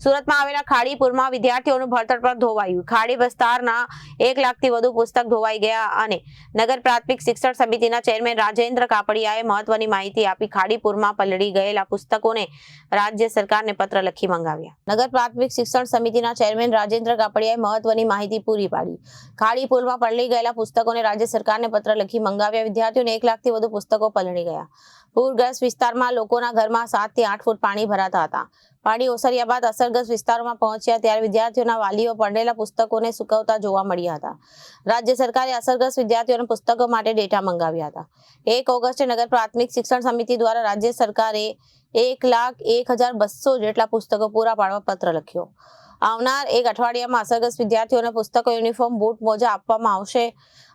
સુરતમાં આવેલા ખાડીપુરમાં વિદ્યાર્થીઓનું ભણતર પર ધોવાયું. ખાડી વિસ્તારના 1 લાખથી વધુ પુસ્તક ધોવાઈ ગયા અને નગર પ્રાથમિક શિક્ષણ સમિતિના ચેરમેન રાજેન્દ્ર કાપડિયાએ મહત્વની માહિતી આપી. ખાડીપુરમાં પલળી ગયેલા પુસ્તકોને રાજ્ય સરકારને પત્ર લખી મંગાવ્યા. નગર પ્રાથમિક શિક્ષણ સમિતિના ચેરમેન રાજેન્દ્ર કાપડિયાએ મહત્વની માહિતી પૂરી પાડી. ખાડીપુરમાં પલળી ગયેલા પુસ્તકોને રાજ્ય સરકારને પત્ર લખી મંગાવ્યા. વિદ્યાર્થીઓને 1 લાખથી વધુ પુસ્તકો પલળી ગયા. પૂરગ્રસ્ત વિસ્તારમાં લોકોના ઘરમાં 7 થી 8 ફૂટ પાણી ભરાતા હતા. પાણી ઓસર્યા બાદ અસરગ્રસ્ત વિસ્તારોમાં પહોંચ્યા ત્યારે વિદ્યાર્થીઓના વાલીઓ પડેલા પુસ્તકોને સુકવતા જોવા મળ્યા હતા. રાજ્ય સરકારે અસરગ્રસ્ત વિદ્યાર્થીઓના પુસ્તકો માટે ડેટા મંગાવ્યા હતા. 1 ઓગસ્ટે નગર પ્રાથમિક શિક્ષણ સમિતિ દ્વારા રાજ્ય સરકારે 1,01,200 જેટલા પુસ્તકો પૂરા પાડવા પત્ર લખ્યો. આવનાર 1 અઠવાડિયામાં અસરગ્રસ્ત વિદ્યાર્થીઓને પુસ્તકો, યુનિફોર્મ, બૂટ, મોજા આપવામાં આવશે.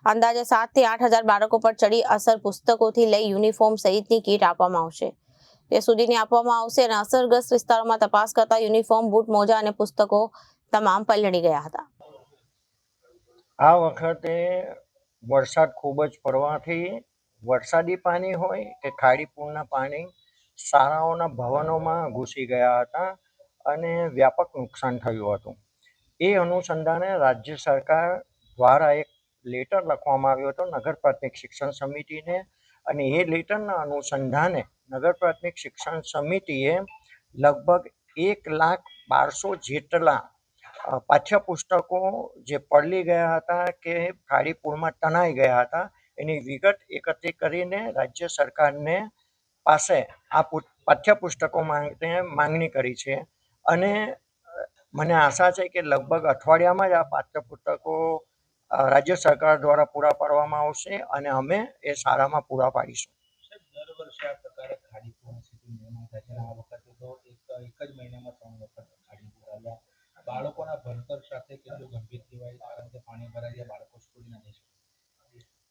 અંદાજે 7 થી 8,000 બાળકો પર ચડી અસર પુસ્તકોથી લઈ યુનિફોર્મ સહિતની કીટ આપવામાં આવશે. તે સુધીની આપવામાં આવશે અને અસરગ્રસ્ત વિસ્તારોમાં તપાસ કરતા યુનિફોર્મ, બૂટ, મોજા અને પુસ્તકો તમામ પલળી ગયા હતા. આ વખતે વરસાદ ખૂબ જ પડવાથી વરસાદી પાણી હોય કે ખાડીપુરના પાણી શાળાઓના ભવનોમાં ઘૂસી ગયા હતા અને વ્યાપક નુકસાન થયું હતું. એ અનુસંધાને રાજ્ય સરકાર દ્વારા એક લેટર લખવામાં આવ્યો હતો નગર પ્રાથમિક શિક્ષણ સમિતિને અને એ લેટરના અનુસંધાને નગર પ્રાથમિક શિક્ષણ સમિતિએ લગભગ 1,12,000 જેટલા પાઠ્યપુસ્તકો જે પલળી ગયા હતા કે ખાડીપુરમાં તણાઈ ગયા હતા એની વિગત એકત્રિત કરીને રાજ્ય સરકારને પાસે આ પાઠ્યપુસ્તકો માટે માંગણી કરી છે અને મને આશા છે કે લગભગ અઠવાડિયામાં જ આ પાઠ્યપુસ્તકો રાજ્ય સરકાર દ્વારા પૂરા પાડવામાં આવશે અને અમે એ શાળામાં પૂરા પાડીશું. દર વર્ષે આ પ્રકારે ખાડીપુરની સ્થિતિ નિર્માણ થાય છે. આ વખતે તો એક જ મહિનામાં 3 વખત ખાડીપુર આવ્યા. બાળકોના ભણતર સાથે કેટલું ગંભીર કહેવાય, કારણ કે પાણી ભરાઈ જાય, બાળકો સ્કૂલ ના જઈ શકે.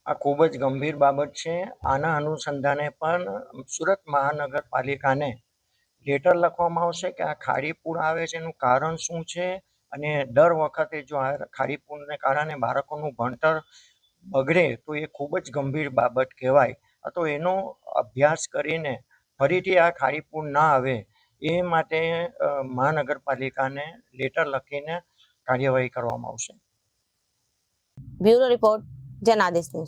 આ ખૂબ જ ગંભીર બાબત છે. આના અનુસંધાને પણ સુરત મહાનગરપાલિકાને લેટર લખવામાં આવશે કે આ ખાડીપુર આવે છે એનું કારણ શું છે અને દર વખતે જો આ ખાડીપુરને કારણે બાળકોનું ભણતર બગડે તો એ ખૂબ જ ગંભીર બાબત કહેવાય. તો એનો અભ્યાસ કરીને ફરીથી આ ખાડીપુર ના આવે એ માટે મહાનગરપાલિકાને લેટર લખીને કાર્યવાહી કરવામાં આવશે. Bureau report, Janadesh news.